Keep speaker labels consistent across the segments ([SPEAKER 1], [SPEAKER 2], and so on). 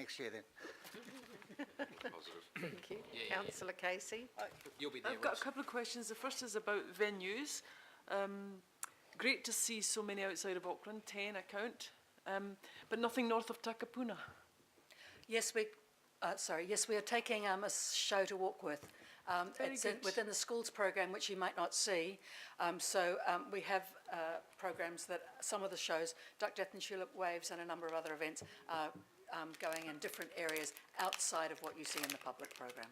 [SPEAKER 1] next year then.
[SPEAKER 2] Positive.
[SPEAKER 3] Thank you.
[SPEAKER 2] Yeah.
[SPEAKER 3] Councillor Casey.
[SPEAKER 2] You'll be there.
[SPEAKER 4] I've got
[SPEAKER 2] Ross.
[SPEAKER 4] a couple of questions. The first is about venues. Great to see so many outside of Auckland, 10 I count, but nothing north of Takapuna.
[SPEAKER 5] Yes, we are taking a show to walk with. It's within the schools program, which you might not see. We have programs that some of the shows, Duck, Death and Tulip Waves and a number of other events, are going in different areas outside of what you see in the public program.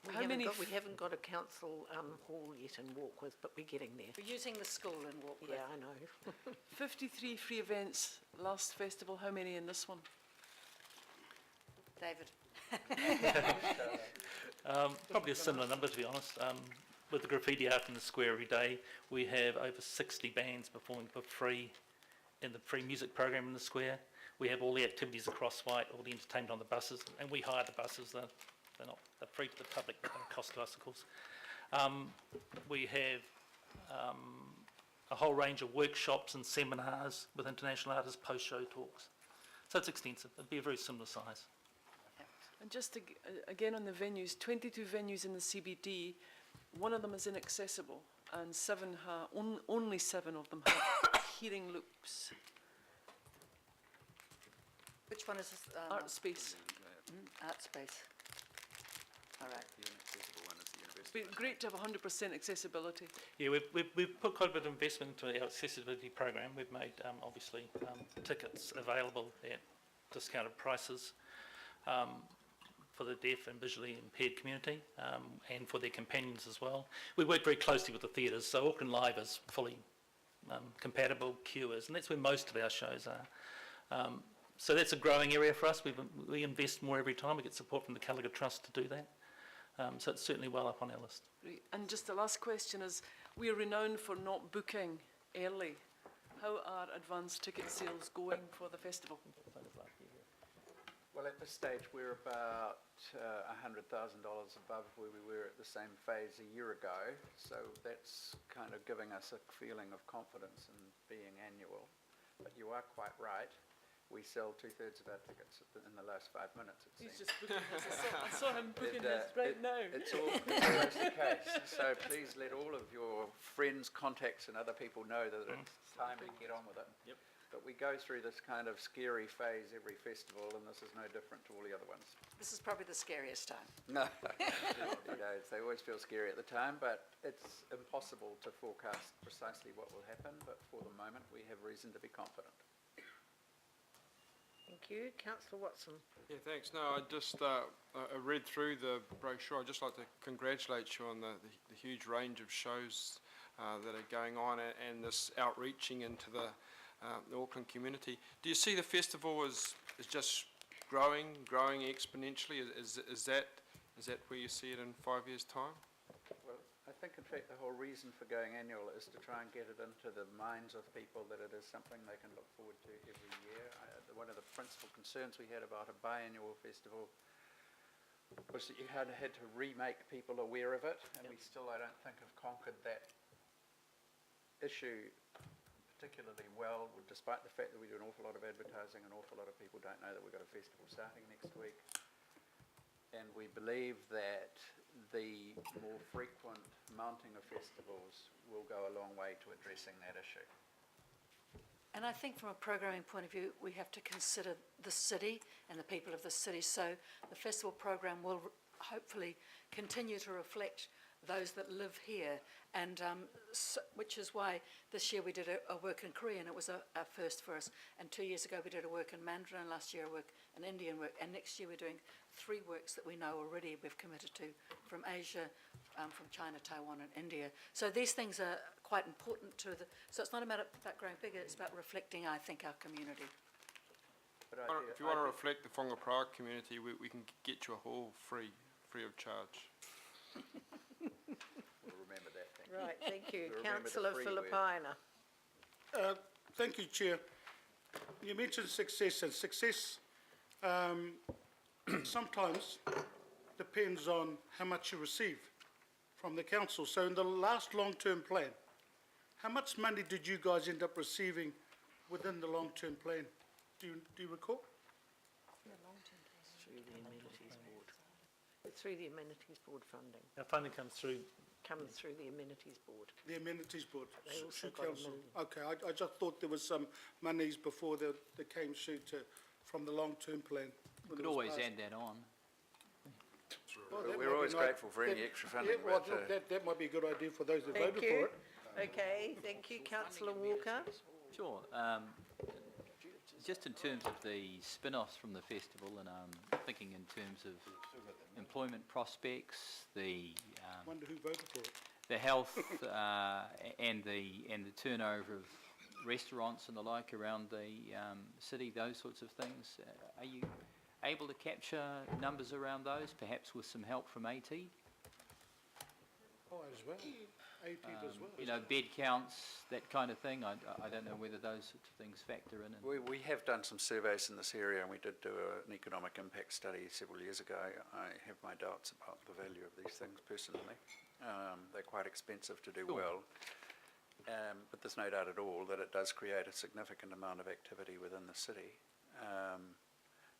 [SPEAKER 3] We haven't got a council hall yet in Walkworth, but we're getting there.
[SPEAKER 5] We're using the school in Walkworth.
[SPEAKER 3] Yeah, I know.
[SPEAKER 4] 53 free events last festival. How many in this one?
[SPEAKER 5] David.
[SPEAKER 6] Probably a similar number, to be honest. With the graffiti art in the square every day, we have over 60 bands performing for free in the free music program in the square. We have all the activities across White, all the entertainment on the buses, and we hire the buses. They're free to the public, but they're a cost to us, of course. We have a whole range of workshops and seminars with international artists, post-show talks. So it's extensive. It'd be a very similar size.
[SPEAKER 4] And just again on the venues, 22 venues in the CBD, one of them is inaccessible, and only 7 of them have hearing loops.
[SPEAKER 5] Which one is this?
[SPEAKER 4] Art space.
[SPEAKER 5] Art space. All right.
[SPEAKER 2] The inaccessible one is the university.
[SPEAKER 4] It'd be great to have 100% accessibility.
[SPEAKER 6] Yeah, we've put quite a bit of investment into our accessibility program. We've made, obviously, tickets available at discounted prices for the deaf and visually impaired community, and for their companions as well. We work very closely with the theatres, so Auckland Live is fully compatible, Q is, and that's where most of our shows are. So that's a growing area for us. We invest more every time. We get support from the Gallagher Trust to do that. So it's certainly well up on our list.
[SPEAKER 4] And just the last question is, we are renowned for not booking early. How are advance ticket sales going for the festival?
[SPEAKER 7] Well, at this stage, we're about $100,000 above where we were at the same phase a year ago. So that's kind of giving us a feeling of confidence in being annual. But you are quite right. We sell 2/3 of our tickets in the last 5 minutes.
[SPEAKER 4] He's just booking this. I saw him booking this right now.
[SPEAKER 7] It's always the case. So please let all of your friends, contacts and other people know that it's time to get on with it.
[SPEAKER 6] Yep.
[SPEAKER 7] But we go through this kind of scary phase every festival, and this is no different to all the other ones.
[SPEAKER 5] This is probably the scariest time.
[SPEAKER 7] No, they always feel scary at the time, but it's impossible to forecast precisely what will happen. But for the moment, we have reason to be confident.
[SPEAKER 3] Thank you. Councillor Watson.
[SPEAKER 8] Yeah, thanks. No, I just I read through the brochure. I'd just like to congratulate you on the huge range of shows that are going on, and this outreaching into the Auckland community. Do you see the festival as just growing exponentially? Is that where you see it in 5 years' time?
[SPEAKER 7] Well, I think in fact the whole reason for going annual is to try and get it into the minds of people that it is something they can look forward to every year. One of the principal concerns we had about a biannual festival was that you had to remake people aware of it, and we still, I don't think, have conquered that issue particularly well, despite the fact that we do an awful lot of advertising. An awful lot of people don't know that we've got a festival starting next week. And we believe that the more frequent mounting of festivals will go a long way to addressing that issue.
[SPEAKER 5] And I think from a programming point of view, we have to consider the city and the people of the city. So the festival program will hopefully continue to reflect those that live here, and which is why this year we did a work in Korean. It was a first for us, and 2 years ago we did a work in Mandarin, last year a work in Indian work, and next year we're doing 3 works that we know already we've committed to from Asia, from China, Taiwan and India. So these things are quite important to so it's not about growing bigger, it's about reflecting, I think, our community.
[SPEAKER 7] But
[SPEAKER 8] If you want to reflect the Whanga Prague community, we can get you a hall free of charge.
[SPEAKER 7] We'll remember that. Thank you.
[SPEAKER 3] Right, thank you.
[SPEAKER 7] We'll remember the
[SPEAKER 3] Councillor
[SPEAKER 7] free word.
[SPEAKER 3] Philippina.
[SPEAKER 1] Thank you, Chair. You mentioned success, and success sometimes depends on how much you receive from the council. So in the last long-term plan, how much money did you guys end up receiving within the long-term plan? Do you recall?
[SPEAKER 5] Yeah, long-term.
[SPEAKER 3] through the amenities board. Through the amenities board funding,
[SPEAKER 6] Our funding comes through,
[SPEAKER 3] comes through the amenities board.
[SPEAKER 1] The amenities board,
[SPEAKER 3] They also
[SPEAKER 1] shoot
[SPEAKER 3] got a
[SPEAKER 1] council.
[SPEAKER 3] million.
[SPEAKER 1] Okay, I just thought there was some monies before they came shoot from the long-term plan.
[SPEAKER 9] You could always add that on.
[SPEAKER 1] Well, that
[SPEAKER 7] We're
[SPEAKER 1] might be
[SPEAKER 7] always
[SPEAKER 1] nice.
[SPEAKER 7] grateful for any
[SPEAKER 1] That-
[SPEAKER 7] extra funding,
[SPEAKER 1] yeah, well,
[SPEAKER 7] but,
[SPEAKER 1] that might be a good idea for those that
[SPEAKER 3] Thank
[SPEAKER 1] voted for
[SPEAKER 3] you.
[SPEAKER 1] it.
[SPEAKER 3] Okay, thank you, councillor Walker.
[SPEAKER 9] Sure. Just in terms of the spin-offs from the festival, and thinking in terms of employment prospects, the
[SPEAKER 1] Wonder who voted for it.
[SPEAKER 9] the health and the turnover of restaurants and the like around the city, those sorts of things. Are you able to capture numbers around those, perhaps with some help from AT?
[SPEAKER 1] Oh, as well. AT as well.
[SPEAKER 9] You know, bed counts, that kind of thing. I don't know whether those sorts of things factor in.
[SPEAKER 7] we have done some surveys in this area, and we did do an economic impact study several years ago. I have my doubts about the value of these things personally. They're quite expensive to do
[SPEAKER 9] Sure.
[SPEAKER 7] well. But there's no doubt at all that it does create a significant amount of activity within the city.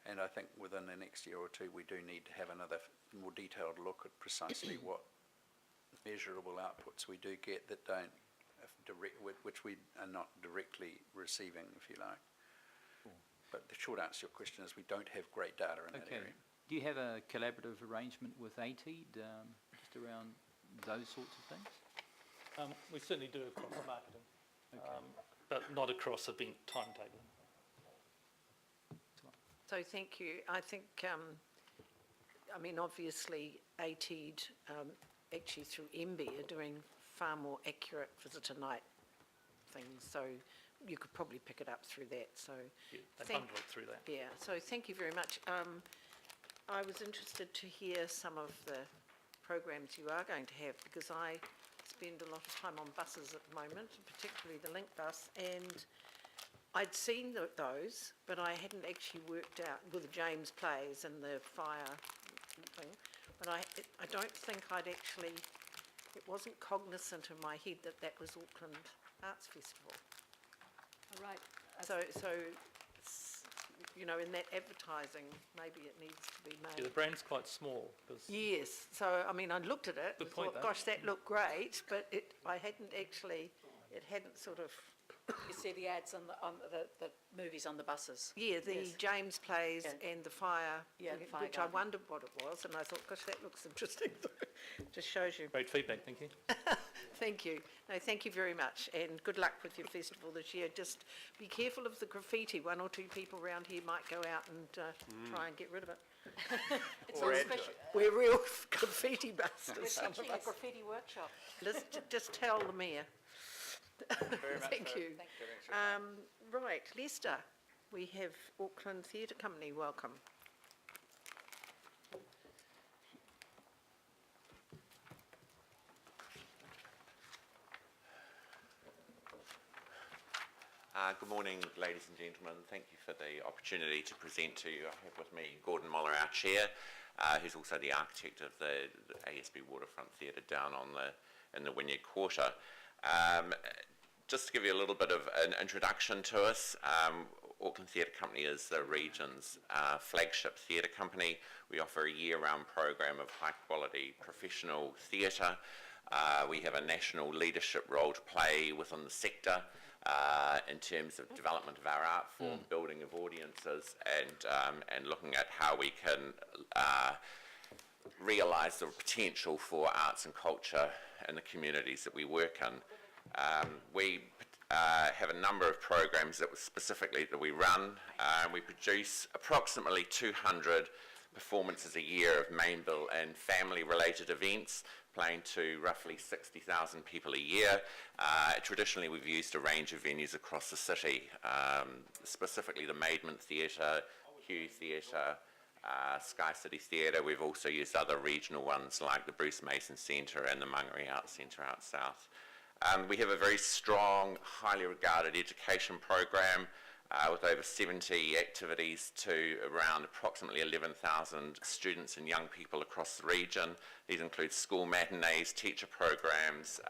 [SPEAKER 7] And I think within the next year or two, we do need to have another more detailed look at precisely what measurable outputs we do get that don't which we are not directly receiving, if you like.
[SPEAKER 9] Cool.
[SPEAKER 7] But the short answer to your question is we don't have great data in that
[SPEAKER 9] Okay.
[SPEAKER 7] area.
[SPEAKER 9] Do you have a collaborative arrangement with AT just around those sorts of things?
[SPEAKER 6] we certainly do across marketing,
[SPEAKER 9] Okay.
[SPEAKER 6] but not across event timetabling.
[SPEAKER 3] So thank you. I think, I mean, obviously AT'd, actually through MB are doing far more accurate visitor night things, so you could probably pick it up through that, so.
[SPEAKER 6] Yeah, they
[SPEAKER 3] thank-
[SPEAKER 6] bundle it through that.
[SPEAKER 3] Yeah, so thank you very much. I was interested to hear some of the programs you are going to have, because I spend a lot of time on buses at the moment, particularly the Link bus, and I'd seen those, but I hadn't actually worked out with the James plays and the fire thing, but I don't think I'd actually, it wasn't cognizant in my head that that was Auckland Arts Festival.
[SPEAKER 5] Right.
[SPEAKER 3] So, it's, you know, in that advertising, maybe it needs to be
[SPEAKER 6] Yeah, the
[SPEAKER 3] made.
[SPEAKER 6] brand's quite small, because
[SPEAKER 3] Yes, so, I mean, I looked at it and
[SPEAKER 6] Good point,
[SPEAKER 3] thought,
[SPEAKER 6] though.
[SPEAKER 3] gosh, that looked great, but I hadn't actually, it hadn't sort of,
[SPEAKER 5] You see the ads on the movies on the buses.
[SPEAKER 3] yeah, the
[SPEAKER 5] Yes.
[SPEAKER 3] James plays
[SPEAKER 5] Yeah.
[SPEAKER 3] and the fire,
[SPEAKER 5] Yeah, the fire
[SPEAKER 3] which I
[SPEAKER 5] garden.
[SPEAKER 3] wondered what it was, and I thought, gosh, that looks interesting. Just shows you.
[SPEAKER 6] great feedback, thank you.
[SPEAKER 3] Thank you. No, thank you very much, and good luck with your festival this year. Just be careful of the graffiti. One or two people around here might go out and try and get rid of it.
[SPEAKER 5] It's all special.
[SPEAKER 3] We're real graffiti busters,
[SPEAKER 5] We're
[SPEAKER 3] some of
[SPEAKER 5] teaching a
[SPEAKER 3] us.
[SPEAKER 5] graffiti workshop.
[SPEAKER 3] Just tell the mayor.
[SPEAKER 7] Very much
[SPEAKER 3] Thank
[SPEAKER 7] so.
[SPEAKER 3] you.
[SPEAKER 7] Thank you very much.
[SPEAKER 3] Right, Lester, we have Auckland Theatre Company, welcome.
[SPEAKER 10] Good morning, ladies and gentlemen. Thank you for the opportunity to present to you. I have with me Gordon Moller, our chair, who's also the architect of the ASB Waterfront Theatre down in the Wynyard Quarter. Just to give you a little bit of an introduction to us, Auckland Theatre Company is the region's flagship theatre company. We offer a year-round program of high-quality professional theatre. We have a national leadership role to play within the sector in terms of development of our art form, building of audiences, and looking at how we can realise the potential for arts and culture in the communities that we work in. We have a number of programs that we run. We produce approximately 200 performances a year of main bill and family related events, playing to roughly 60,000 people a year. Traditionally we've used a range of venues across the city, specifically the Maidment Theatre, Hugh Theatre, Sky City Theatre. We've also used other regional ones like the Bruce Mason Centre and the Mangere Arts Centre out south. We have a very strong, highly regarded education program with over 70 activities to around approximately 11,000 students and young people across the region. These include school matinees, teacher programs,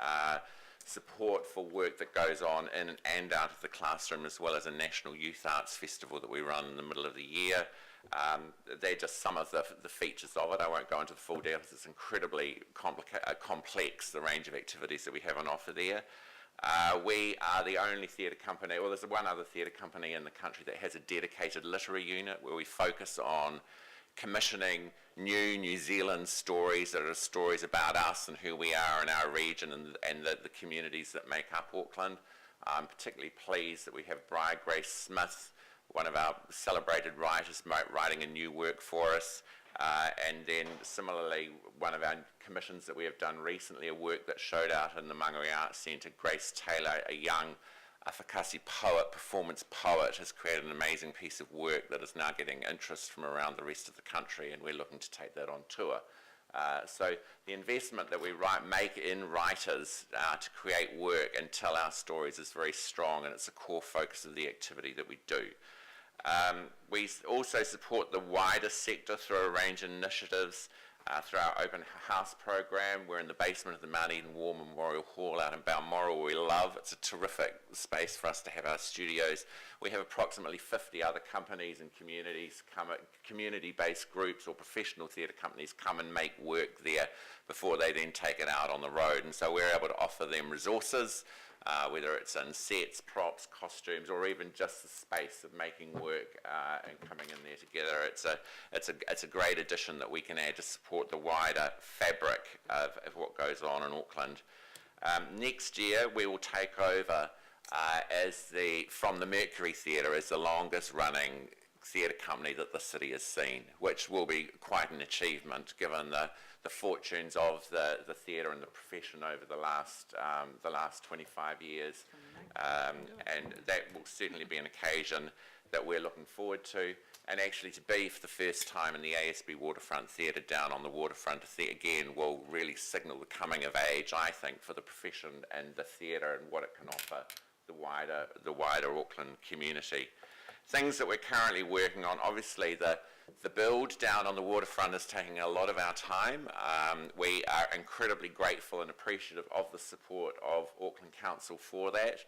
[SPEAKER 10] support for work that goes on in and out of the classroom, as well as a National Youth Arts Festival that we run in the middle of the year. They're just some of the features of it. I won't go into the full details. It's incredibly complex, the range of activities that we have on offer there. We are the only theatre company, well, there's one other theatre company in the country that has a dedicated literary unit where we focus on commissioning new New Zealand stories that are stories about us and who we are in our region and the communities that make up Auckland. I'm particularly pleased that we have Briar Grace Smith, one of our celebrated writers, writing a new work for us. And then similarly, one of our commissions that we have done recently, a work that showed out in the Mangere Arts Centre, Grace Taylor, a young Whakasi poet, performance poet, has created an amazing piece of work that is now getting interest from around the rest of the country, and we're looking to take that on tour. So the investment that we make in writers to create work and tell our stories is very strong, and it's a core focus of the activity that we do. We also support the wider sector through a range of initiatives. Through our open house program, we're in the basement of the Mount Eden War Memorial Hall out in Balmoral, we love. It's a terrific space for us to have our studios. We have approximately 50 other companies and community-based groups or professional theatre companies come and make work there before they then take it out on the road. And so we're able to offer them resources, whether it's in sets, props, costumes, or even just the space of making work and coming in there together. It's a great addition that we can add to support the wider fabric of what goes on in Auckland. Next year we will take over from the Mercury Theatre as the longest running theatre company that the city has seen, which will be quite an achievement given the fortunes of the theatre and the profession over the last 25 years. And that will certainly be an occasion that we're looking forward to. And actually to be for the first time in the ASB Waterfront Theatre down on the waterfront again will really signal the coming of age, I think, for the profession and the theatre and what it can offer the wider Auckland community. Things that we're currently working on, obviously the build down on the waterfront is taking a lot of our time. We are incredibly grateful and appreciative of the support of Auckland Council for that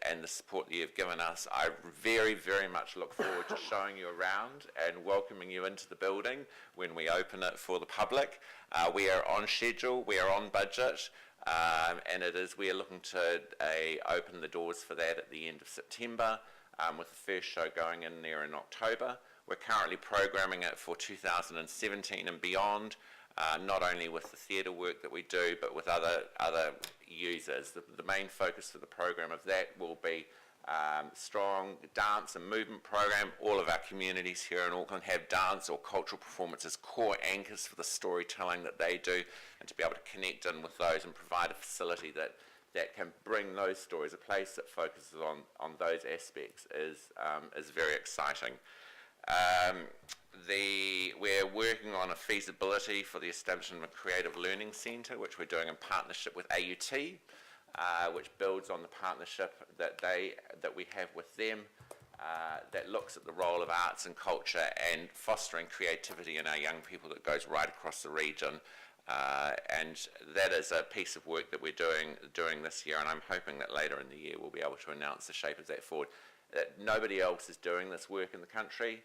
[SPEAKER 10] and the support that you've given us. I very, very much look forward to showing you around and welcoming you into the building when we open it for the public. We are on schedule, we are on budget. And we are looking to open the doors for that at the end of September, with the first show going in there in October. We're currently programming it for 2017 and beyond, not only with the theatre work that we do, but with other users. The main focus for the program of that will be strong dance and movement program. All of our communities here in Auckland have dance or cultural performances, core anchors for the storytelling that they do, and to be able to connect in with those and provide a facility that can bring those stories, a place that focuses on those aspects is very exciting. We're working on a feasibility for the establishment of a creative learning centre, which we're doing in partnership with AUT, which builds on the partnership that we have with them, that looks at the role of arts and culture and fostering creativity in our young people that goes right across the region. And that is a piece of work that we're doing this year, and I'm hoping that later in the year we'll be able to announce the shape of that forward. Nobody else is doing this work in the country.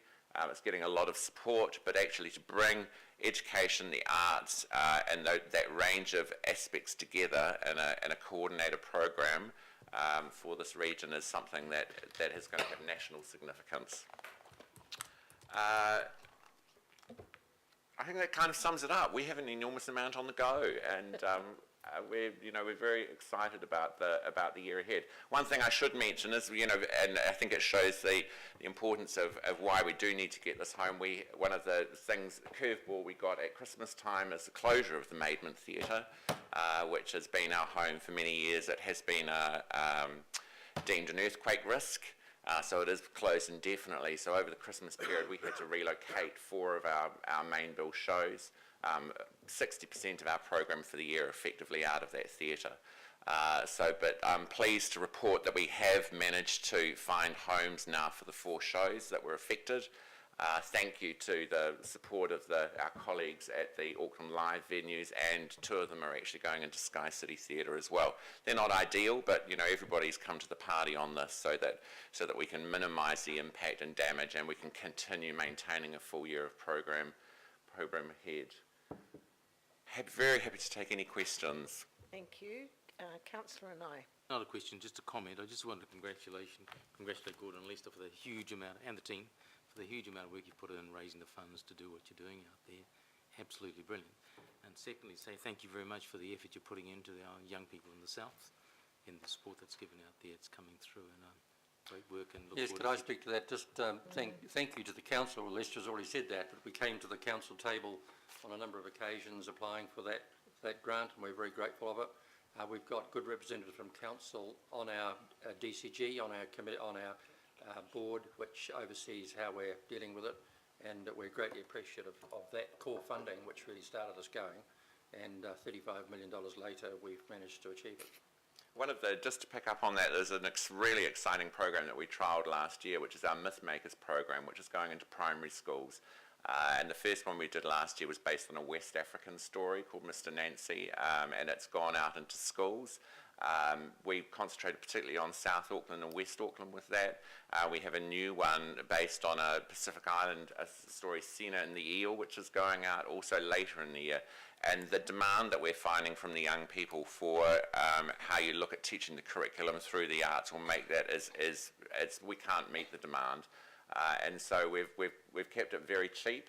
[SPEAKER 10] It's getting a lot of support, but actually to bring education, the arts, and that range of aspects together in a coordinated program for this region is something that is going to have national significance. I think that kind of sums it up. We have an enormous amount on the go, and we're very excited about the year ahead. One thing I should mention is, and I think it shows the importance of why we do need to get this home. One of the things, the curveball we got at Christmas time is the closure of the Maidment Theatre, which has been our home for many years. It has been deemed an earthquake risk. So it is closed indefinitely. So over the Christmas period, we had to relocate 4 of our main bill shows. 60% of our program for the year effectively out of that theatre. But I'm pleased to report that we have managed to find homes now for the 4 shows that were affected. Thank you to the support of our colleagues at the Auckland Live venues, and 2 of them are actually going into Sky City Theatre as well. They're not ideal, but you know, everybody's come to the party on this so that we can minimise the impact and damage, and we can continue maintaining a full year of program ahead. Very happy to take any questions.
[SPEAKER 3] Thank you. Councillor and I.
[SPEAKER 11] Not a question, just a comment. I just want to congratulate Gordon and Lester for the huge amount, and the team, for the huge amount of work you've put in raising the funds to do what you're doing out there. Absolutely brilliant. And secondly, say thank you very much for the effort you're putting into our young people in the south, in the support that's given out there. It's coming through, and great work. And look
[SPEAKER 12] Yes,
[SPEAKER 11] forward
[SPEAKER 12] could I
[SPEAKER 11] to
[SPEAKER 12] speak to that? Just thank you to the council. Well, Lester's already said that, but we came to the council table on a number of occasions applying for that grant, and we're very grateful of it. We've got good representatives from council on our DCG, on our committee, on our board, which oversees how we're dealing with it, and we're greatly appreciative of that core funding, which really started us going. And $35 million later, we've managed to achieve it.
[SPEAKER 10] Just to pick up on that, there's a really exciting program that we trialled last year, which is our Myth Makers program, which is going into primary schools. And the first one we did last year was based on a West African story called Mr. Nancy, and it's gone out into schools. We concentrated particularly on South Auckland and West Auckland with that. We have a new one based on a Pacific Island story, Sina and the Eel, which is going out also later in the year. And the demand that we're finding from the young people for how you look at teaching the curriculum through the arts will make that we can't meet the demand. And so we've kept it very cheap,